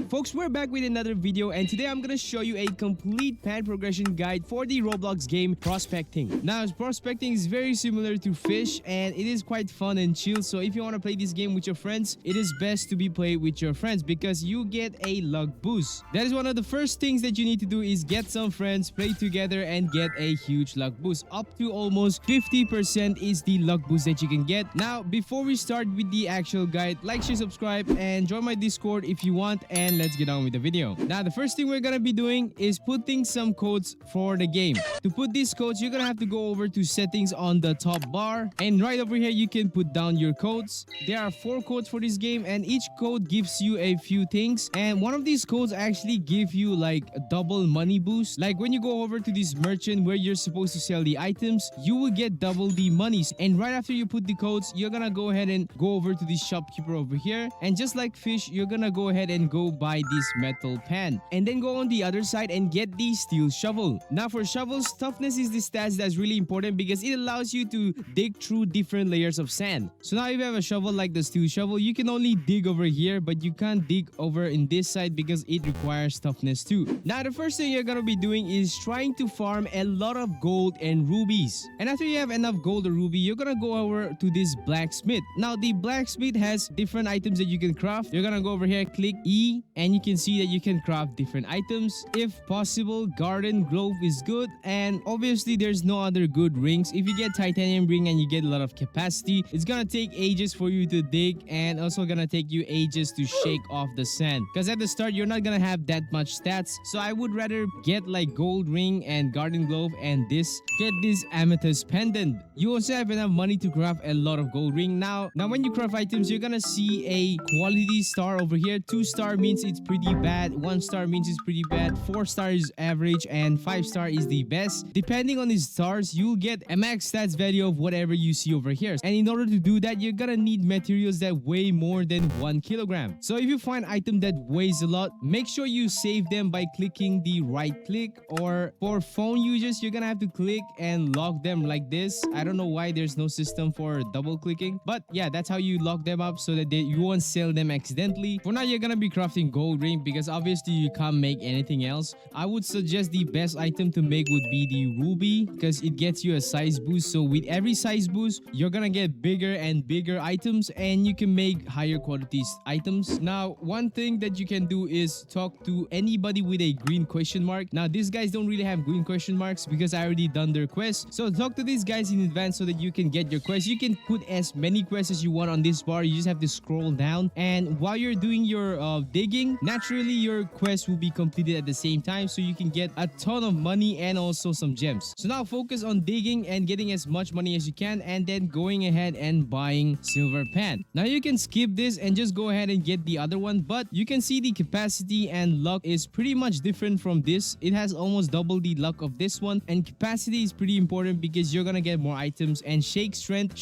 Folks, we're back with another video, and today I'm gonna show you a complete pan progression guide for the Roblox game Prospecting. Now, prospecting is very similar to fish, and it is quite fun and chill. So if you want to play this game with your friends, it is best to be played with your friends because you get a luck boost. That is one of the first things that you need to do, is get some friends, play together, and get a huge luck boost. Up to almost 50% is the luck boost that you can get. Now, before we start with the actual guide, like, share, subscribe, and join my Discord if you want, and let's get on with the video. Now, the first thing we're gonna be doing is putting some codes for the game. To put these codes, you're gonna have to go over to settings on the top bar, and right over here you can put down your codes. There are 4 codes for this game, and each code gives you a few things, and one of these codes actually give you like a double money boost. Like when you go over to this merchant where you're supposed to sell the items, you will get double the monies. And right after you put the codes, you're gonna go ahead and go over to this shopkeeper over here, and just like fish, you're gonna go ahead and go buy this metal pan, and then go on the other side and get the steel shovel. Now, for shovels, toughness is the stats that's really important because it allows you to dig through different layers of sand. So now if you have a shovel like the steel shovel, you can only dig over here, but you can't dig over in this side because it requires toughness too. Now, the first thing you're gonna be doing is trying to farm a lot of gold and rubies, and after you have enough gold or ruby, you're gonna go over to this blacksmith. Now, the blacksmith has different items that you can craft. You're gonna go over here, click E, and you can see that you can craft different items. If possible, garden glove is good, and obviously there's no other good rings. If you get titanium ring and you get a lot of capacity, it's gonna take ages for you to dig, and also gonna take you ages to shake off the sand, because at the start you're not gonna have that much stats. So I would rather get like gold ring and garden glove, and get this amethyst pendant. You also have enough money to craft a lot of gold ring. Now when you craft items, you're gonna see a quality star over here. 2-star means it's pretty bad, 1-star means it's pretty bad, 4-star is average, and 5-star is the best. Depending on these stars, you'll get a max stats value of whatever you see over here. And in order to do that, you're gonna need materials that weigh more than 1 kilogram. So if you find item that weighs a lot, make sure you save them by clicking the right click, or for phone users, you're gonna have to click and lock them like this. I don't know why there's no system for double clicking, but yeah, that's how you lock them up so that you won't sell them accidentally. For now, you're gonna be crafting gold ring because obviously you can't make anything else. I would suggest the best item to make would be the ruby because it gets you a size boost. So with every size boost, you're gonna get bigger and bigger items, and you can make higher quality items. Now, one thing that you can do is talk to anybody with a green question mark. Now, these guys don't really have green question marks because I already done their quest. So talk to these guys in advance so that you can get your quest. You can put as many quests as you want on this bar. You just have to scroll down, and while you're doing your digging, naturally your quest will be completed at the same time, so you can get a ton of money and also some gems. So now focus on digging and getting as much money as you can, and then going ahead and buying silver pan. Now you can skip this and just go ahead and get the other one, but you can see the capacity and luck is pretty much different from this. It has almost double the luck of this one, and capacity is pretty important because you're gonna get more items. And shake strength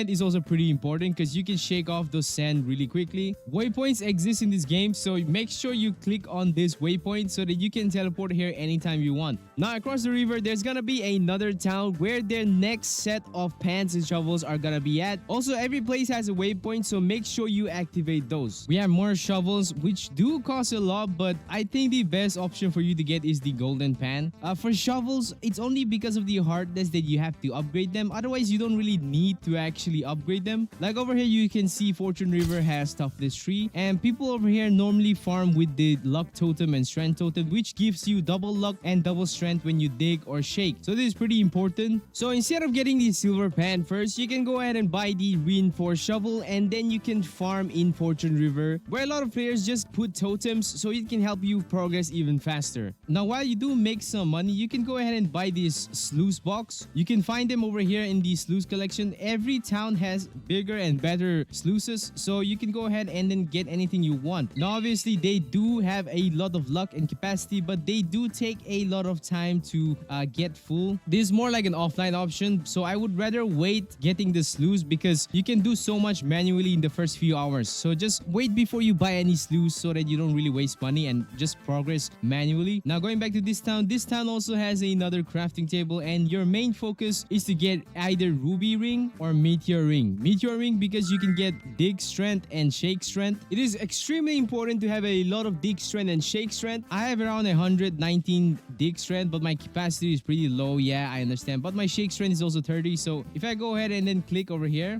is also pretty important because you can shake off those sand really quickly. Waypoints exist in this game, so make sure you click on this waypoint so that you can teleport here anytime you want. Now, across the river, there's gonna be another town where their next set of pans and shovels are gonna be at. Also, every place has a waypoint, so make sure you activate those. We have more shovels, which do cost a lot, but I think the best option for you to get is the golden pan. For shovels, it's only because of the hardness that you have to upgrade them. Otherwise, you don't really need to actually upgrade them. Like over here, you can see Fortune River has toughness 3, and people over here normally farm with the luck totem and strength totem, which gives you double luck and double strength when you dig or shake. So this is pretty important. So instead of getting the silver pan first, you can go ahead and buy the reinforced shovel, and then you can farm in Fortune River, where a lot of players just put totems so it can help you progress even faster. Now, while you do make some money, you can go ahead and buy this Sluice box. You can find them over here in the Sluice collection. Every town has bigger and better sluices, so you can go ahead and then get anything you want. Now, obviously, they do have a lot of luck and capacity, but they do take a lot of time to get full. This is more like an offline option, so I would rather wait getting the sluice because you can do so much manually in the first few hours. So just wait before you buy any sluice so that you don't really waste money and just progress manually. Now, going back to this town also has another crafting table, and your main focus is to get either ruby ring or meteor ring. Meteor ring because you can get dig strength and shake strength. It is extremely important to have a lot of dig strength and shake strength. I have around 119 dig strength, but my capacity is pretty low. Yeah, I understand. But my shake strength is also 30. So if I go ahead and then click over here,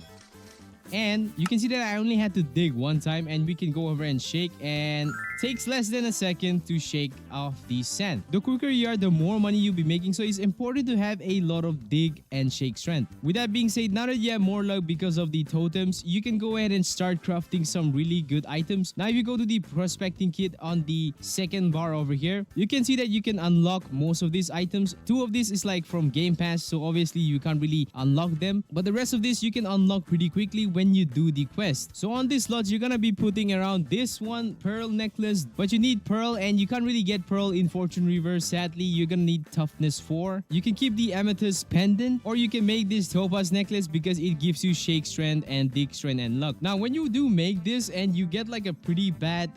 and you can see that I only had to dig one time, and we can go over and shake, and takes less than a second to shake off the sand. The quicker you are, the more money you'll be making, so it's important to have a lot of dig and shake strength. With that being said, now that you have more luck because of the totems, you can go ahead and start crafting some really good items. Now if you go to the prospecting kit on the second bar over here, you can see that you can unlock most of these items. 2 of these is like from Game Pass, so obviously you can't really unlock them, but the rest of this you can unlock pretty quickly when you do the quest. So on these slots, you're gonna be putting around this one pearl necklace, but you need pearl, and you can't really get pearl in Fortune Reverse. Sadly, you're gonna need toughness 4. You can keep the amethyst pendant, or you can make this topaz necklace because it gives you shake strength and dig strength and luck. Now when you do make this and you get like a pretty bad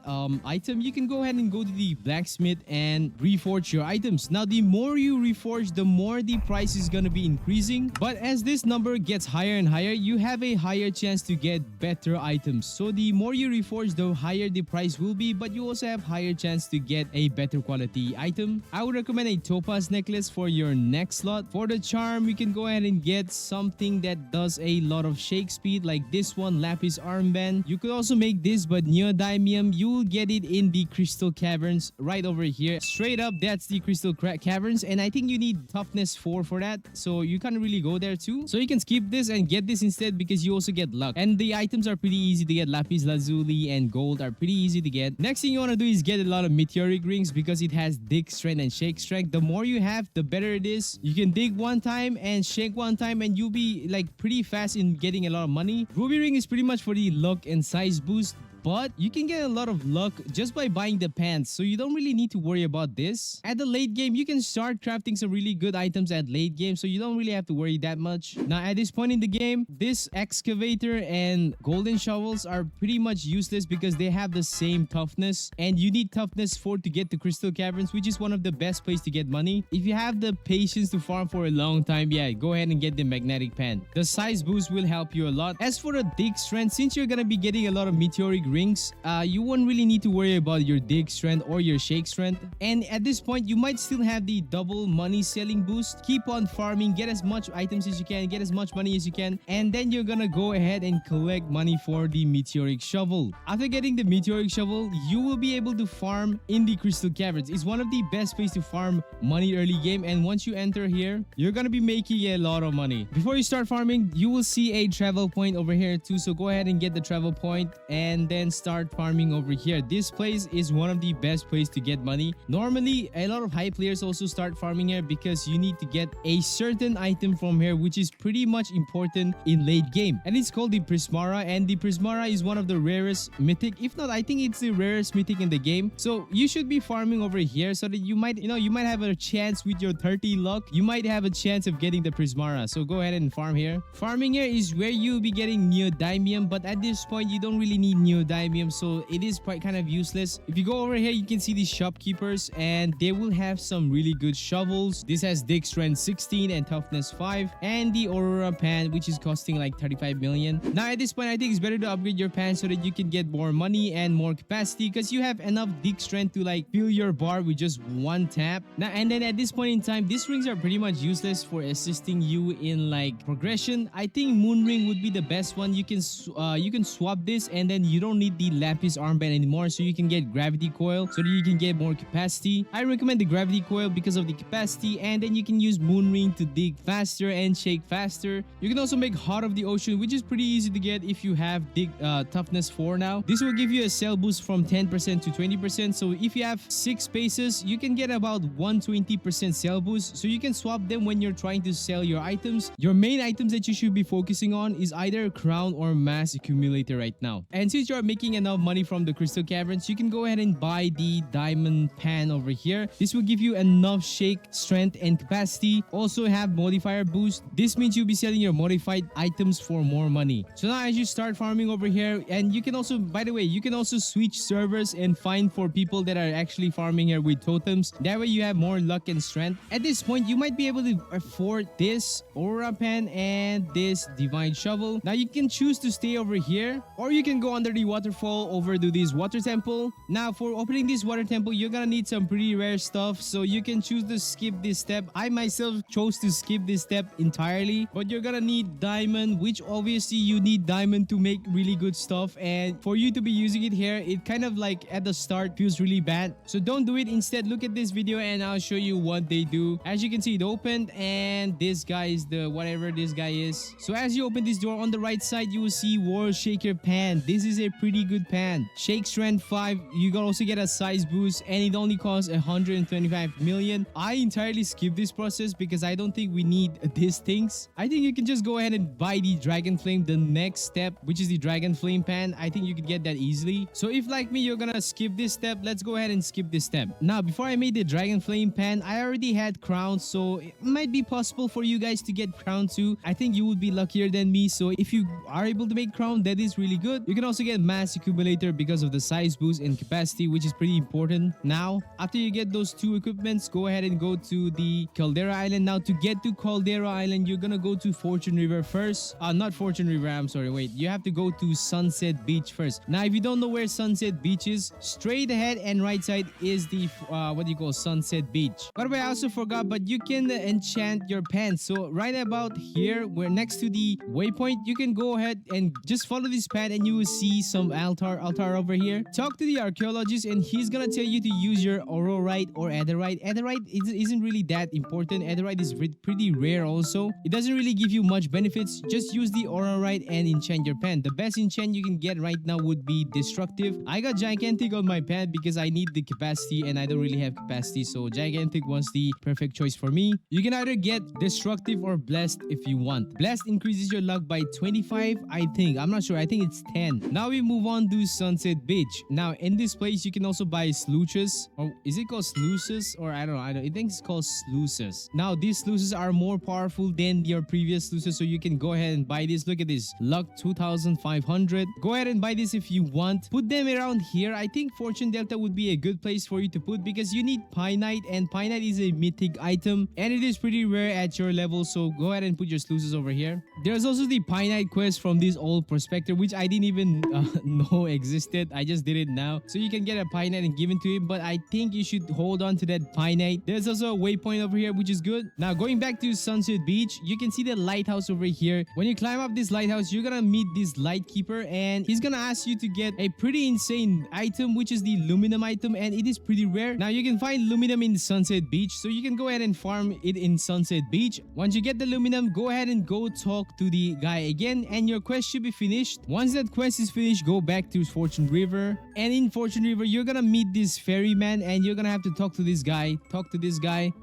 item, you can go ahead and go to the blacksmith and reforge your items. Now the more you reforge, the more the price is gonna be increasing, but as this number gets higher and higher, you have a higher chance to get better items. So the more you reforge, the higher the price will be, but you also have higher chance to get a better quality item. I would recommend a topaz necklace for your next slot. For the charm, you can go ahead and get something that does a lot of shake speed, like this one, lapis armband. You could also make this, but neodymium, you will get it in the crystal caverns right over here. Straight up, that's the crystal caverns, and I think you need toughness 4 for that, so you can't really go there too. So you can skip this and get this instead because you also get luck, and the items are pretty easy to get. Lapis lazuli and gold are pretty easy to get. Next thing you want to do is get a lot of meteoric rings because it has dig strength and shake strength. The more you have, the better it is. You can dig one time and shake one time, and you'll be like pretty fast in getting a lot of money. Ruby ring is pretty much for the luck and size boost, but you can get a lot of luck just by buying the pants, so you don't really need to worry about this. At the late game, you can start crafting some really good items at late game, so you don't really have to worry that much. Now at this point in the game, this excavator and golden shovels are pretty much useless because they have the same toughness, and you need toughness 4 to get to crystal caverns, which is one of the best places to get money. If you have the patience to farm for a long time, yeah, go ahead and get the magnetic pan. The size boost will help you a lot. As for the dig strength, since you're gonna be getting a lot of meteoric rings, you won't really need to worry about your dig strength or your shake strength. And at this point, you might still have the double money selling boost. Keep on farming, get as much items as you can, get as much money as you can, and then you're gonna go ahead and collect money for the meteoric shovel. After getting the meteoric shovel, you will be able to farm in the crystal caverns. It's one of the best places to farm money early game, and once you enter here, you're gonna be making a lot of money. Before you start farming, you will see a travel point over here too, so go ahead and get the travel point and then start farming over here. This place is one of the best places to get money. Normally, a lot of high players also start farming here because you need to get a certain item from here, which is pretty much important in late game, and it's called the Prismara, and the Prismara is one of the rarest mythic, if not I think it's the rarest mythic in the game. So you should be farming over here so that you might have a chance with your 30 luck, you might have a chance of getting the Prismara. So go ahead and farm here. Farming here is where you'll be getting neodymium, but at this point you don't really need neodymium, so it is quite kind of useless. If you go over here, you can see the shopkeepers, and they will have some really good shovels. This has dig strength 16 and toughness 5, and the aurora pan, which is costing like 35 million. Now at this point, I think it's better to upgrade your pan so that you can get more money and more capacity, because you have enough dig strength to like fill your bar with just one tap. Now and then at this point in time, these rings are pretty much useless for assisting you in like progression. I think moon ring would be the best one. You can swap this, and then you don't need the lapis armband anymore, so you can get gravity coil so that you can get more capacity. I recommend the gravity coil because of the capacity, and then you can use moon ring to dig faster and shake faster. You can also make heart of the ocean, which is pretty easy to get if you have dig toughness 4 now. This will give you a sell boost from 10% to 20%, so if you have 6 spaces, you can get about 120% sell boost, so you can swap them when you're trying to sell your items. Your main items that you should be focusing on is either crown or mass accumulator right now. And since you're making enough money from the crystal caverns, you can go ahead and buy the diamond pan over here. This will give you enough shake strength and capacity. Also have modifier boost. This means you'll be selling your modified items for more money. So now as you start farming over here, and you can also, by the way, you can also switch servers and find for people that are actually farming here with totems. That way you have more luck and strength. At this point, you might be able to afford this aurora pan and this divine shovel. Now you can choose to stay over here, or you can go under the waterfall over to this water temple. Now for opening this water temple, you're gonna need some pretty rare stuff, so you can choose to skip this step. I myself chose to skip this step entirely, but you're gonna need diamond, which obviously you need diamond to make really good stuff, and for you to be using it here, it kind of like at the start feels really bad, so don't do it. Instead, look at this video and I'll show you what they do. As you can see, it opened, and this guy is the whatever this guy is. So as you open this door, on the right side you will see World Shaker Pan. This is a pretty good pan. Shake strength 5. You can also get a size boost, and it only costs 125 million. I entirely skipped this process because I don't think we need these things. I think you can just go ahead and buy the Dragon Flame, the next step, which is the Dragon Flame pan. I think you could get that easily. So if like me, you're gonna skip this step, let's go ahead and skip this step. Now before I made the Dragon Flame pan, I already had crown, so it might be possible for you guys to get crown too. I think you would be luckier than me, so if you are able to make crown, that is really good. You can also get mass accumulator because of the size boost and capacity, which is pretty important. Now after you get those two equipments, go ahead and go to the Caldera Island. Now to get to Caldera Island, you're gonna go to Fortune River first. Not Fortune River, I'm sorry, wait, you have to go to Sunset Beach first. Now if you don't know where Sunset Beach is, straight ahead and right side is the what do you call Sunset Beach. By the way, I also forgot, but you can enchant your pants. So right about here, where next to the waypoint, you can go ahead and just follow this path and you will see some altar over here. Talk to the archaeologist and he's gonna tell you to use your aurorite or netherite. Netherite isn't really that important. Netherite is pretty rare also. It doesn't really give you much benefits. Just use the aurorite and enchant your pen. The best enchant you can get right now would be destructive. I got gigantic on my pen because I need the capacity and I don't really have capacity, so gigantic was the perfect choice for me. You can either get destructive or blessed if you want. Blessed increases your luck by 25, I think. I'm not sure. I think it's 10. Now we move on to Sunset Beach. Now in this place, you can also buy sluices. Or is it called sluices? Or I don't know. I think it's called sluices. Now these sluices are more powerful than your previous sluices, so you can go ahead and buy this. Look at this. Luck 2,500. Go ahead and buy this if you want. Put them around here. I think Fortune Delta would be a good place for you to put because you need Pynite, and Pynite is a mythic item and it is pretty rare at your level, so go ahead and put your sluices over here. There's also the Pynite quest from this old prospector, which I didn't even know existed. I just did it now. So you can get a Pynite and give it to him, but I think you should hold on to that Pynite. There's also a waypoint over here, which is good. Now going back to Sunset Beach, you can see the lighthouse over here. When you climb up this lighthouse, you're gonna meet this light keeper and he's gonna ask you to get a pretty insane item, which is the aluminum item, and it is pretty rare. Now you can find aluminum in Sunset Beach, so you can go ahead and farm it in Sunset Beach. Once you get the aluminum, go ahead and go talk to the guy again and your quest should be finished. Once that quest is finished, go back to Fortune River, and in Fortune River you're gonna meet this ferryman and you're gonna have to talk to this guy.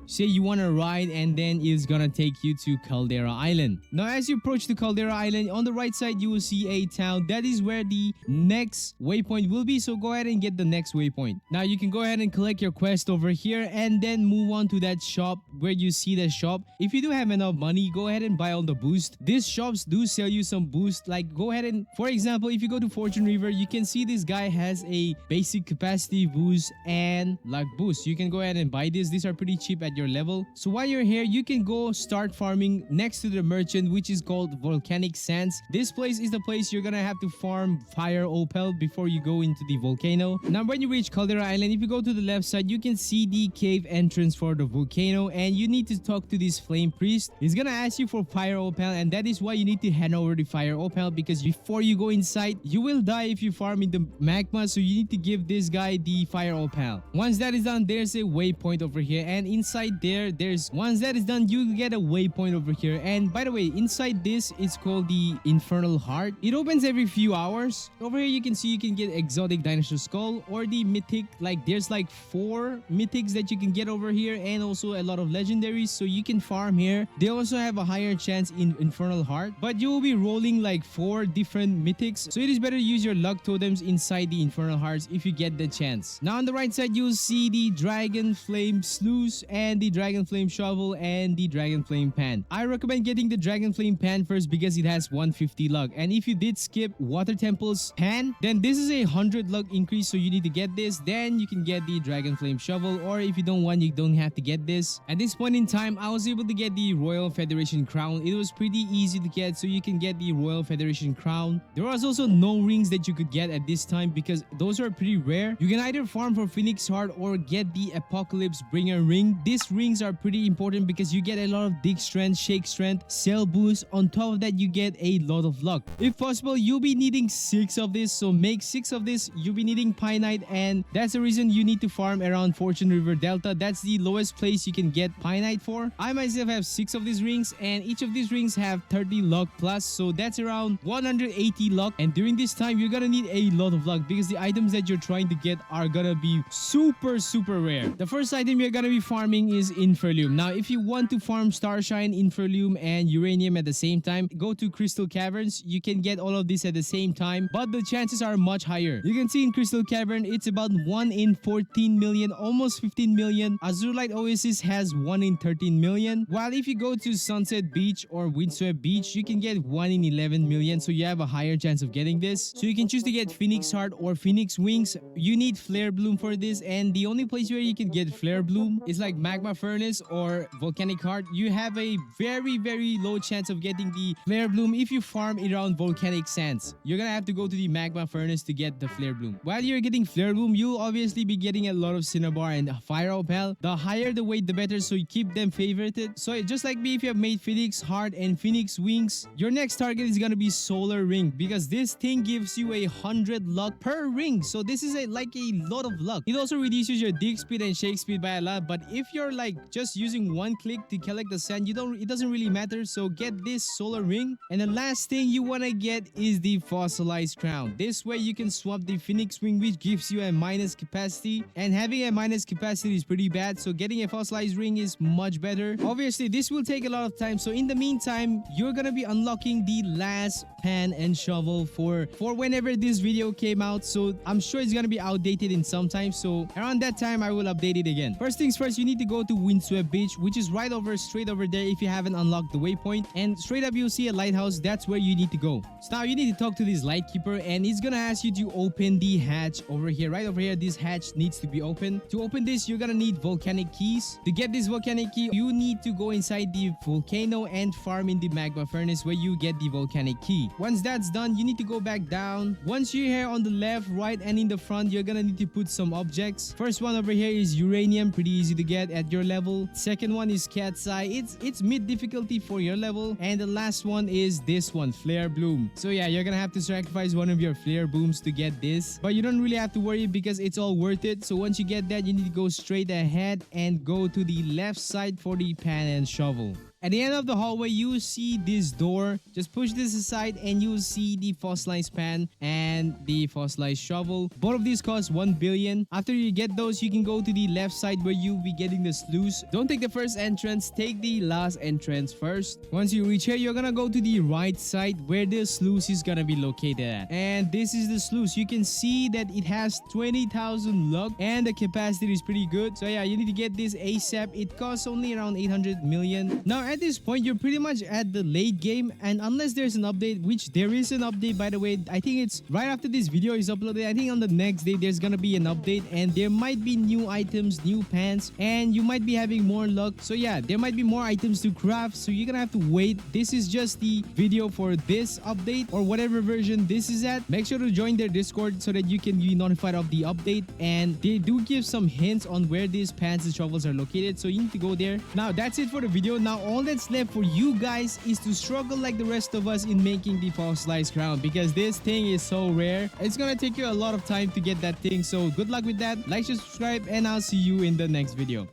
Say you want to ride, and then he's gonna take you to Caldera Island. Now as you approach the Caldera Island, on the right side you will see a town. That is where the next waypoint will be, so go ahead and get the next waypoint. Now you can go ahead and collect your quest over here and then move on to that shop where you see the shop. If you do have enough money, go ahead and buy all the boost. These shops do sell you some boost, like go ahead and, for example, if you go to Fortune River, you can see this guy has a basic capacity boost and luck boost. You can go ahead and buy this. These are pretty cheap at your level. So while you're here, you can go start farming next to the merchant, which is called Volcanic Sands. This place is the place you're gonna have to farm fire opal before you go into the volcano. Now when you reach Caldera Island, if you go to the left side, you can see the cave entrance for the volcano and you need to talk to this flame priest. He's gonna ask you for fire opal, and that is why you need to hand over the fire opal, because before you go inside, you will die if you farm in the magma, so you need to give this guy the fire opal. Once that is done, there's a waypoint over here, and inside once that is done, you get a waypoint over here. And by the way, inside this, it's called the Infernal Heart. It opens every few hours. Over here you can see you can get exotic dinosaur skull or the mythic, like there's like 4 mythics that you can get over here, and also a lot of legendaries, so you can farm here. They also have a higher chance in Infernal Heart, but you will be rolling like 4 different mythics, so it is better to use your luck totems inside the Infernal Hearts if you get the chance. Now on the right side, you'll see the Dragon Flame Sluice and the Dragon Flame Shovel and the Dragon Flame Pan. I recommend getting the Dragon Flame Pan first because it has 150 luck, and if you did skip Water Temple's Pan, then this is a 100 luck increase, so you need to get this. Then you can get the Dragon Flame Shovel, or if you don't want, you don't have to get this. At this point in time, I was able to get the Royal Federation Crown. It was pretty easy to get, so you can get the Royal Federation Crown. There was also no ring rings that you could get at this time because those are pretty rare. You can either farm for Phoenix Heart or get the Apocalypse Bringer ring. These rings are pretty important because you get a lot of dig strength, shake strength, cell boost. On top of that, you get a lot of luck. If possible, you'll be needing 6 of this, so make 6 of this. You'll be needing Pineite, and that's the reason you need to farm around Fortune River Delta. That's the lowest place you can get Pineite for. I myself have 6 of these rings, and each of these rings have 30 luck plus, so that's around 180 luck. And during this time, you're gonna need a lot of luck because the items that you're trying to get are gonna be super rare. The first item you're gonna be farming is Inferlium. Now, if you want to farm Starshine, Inferlium, and Uranium at the same time, go to Crystal Caverns. You can get all of this at the same time, but the chances are much higher. You can see in Crystal Cavern, it's about 1 in 14 million, almost 15 million. Azurite Oasis has 1 in 13 million. While if you go to Sunset Beach or Windswept Beach, you can get 1 in 11 million, so you have a higher chance of getting this. So you can choose to get Phoenix Heart or Phoenix Wings. You need Flare Bloom for this, and the only place where you can get Flare Bloom is like Magma Furnace or Volcanic Heart. You have a very low chance of getting the Flare Bloom if you farm around Volcanic Sands. You're gonna have to go to the Magma Furnace to get the Flare Bloom. While you're getting Flare Bloom, you'll obviously be getting a lot of Cinnabar and Fire Opal. The higher the weight, the better, so you keep them favorited. So just like me, if you have made Phoenix Heart and Phoenix Wings, your next target is gonna be Solar Ring because this thing gives you 100 luck per ring. So this is like a lot of luck. It also reduces your dig speed and shake speed by a lot, but if you're like just using one click to collect the sand, it doesn't really matter. So get this Solar Ring. And the last thing you want to get is the Fossilized Crown. This way you can swap the Phoenix Wing, which gives you a minus capacity, and having a minus capacity is pretty bad, so getting a Fossilized Ring is much better. Obviously this will take a lot of time, so in the meantime you're gonna be unlocking the last pan and shovel for whenever this video came out. So I'm sure it's gonna be outdated in some time, so around that time I will update it again. First things first, you need to go to Windswept Beach, which is straight over there if you haven't unlocked the waypoint, and straight up you'll see a lighthouse. That's where you need to go. So now you need to talk to this lightkeeper, and he's gonna ask you to open the hatch over here. Right over here, this hatch needs to be open. To open this, you're gonna need volcanic keys. To get this volcanic key, you need to go inside the volcano and farm in the Magma Furnace where you get the volcanic key. Once that's done, you need to go back down. Once you're here on the left, right, and in the front, you're gonna need to put some objects. First one over here is uranium, pretty easy to get at your level. Second one is cat's eye. It's mid difficulty for your level. And the last one is this one, Flare Bloom. So yeah, you're gonna have to sacrifice one of your Flare Blooms to get this, but you don't really have to worry because it's all worth it. So once you get that, you need to go straight ahead and go to the left side for the pan and shovel. At the end of the hallway, you see this door. Just push this aside and you'll see the fossilized pan and the fossilized shovel. Both of these cost 1 billion. After you get those, you can go to the left side where you'll be getting the sluice. Don't take the first entrance, take the last entrance first. Once you reach here, you're gonna go to the right side where the sluice is gonna be located at. And this is the sluice. You can see that it has 20,000 luck and the capacity is pretty good. So yeah, you need to get this ASAP. It costs only around 800 million. Now, at this point, you're pretty much at the late game, and unless there's an update, which there is an update, by the way, I think it's right after this video is uploaded. I think on the next day there's gonna be an update, and there might be new items, new pants, and you might be having more luck. So yeah, there might be more items to craft, so you're gonna have to wait. This is just the video for this update or whatever version this is at. Make sure to join their Discord so that you can be notified of the update, and they do give some hints on where these pants and shovels are located, so you need to go there. Now that's it for the video. Now all that's left for you guys is to struggle like the rest of us in making the fossilized crown, because this thing is so rare. It's gonna take you a lot of time to get that thing, so good luck with that. Like, share, subscribe, and I'll see you in the next video.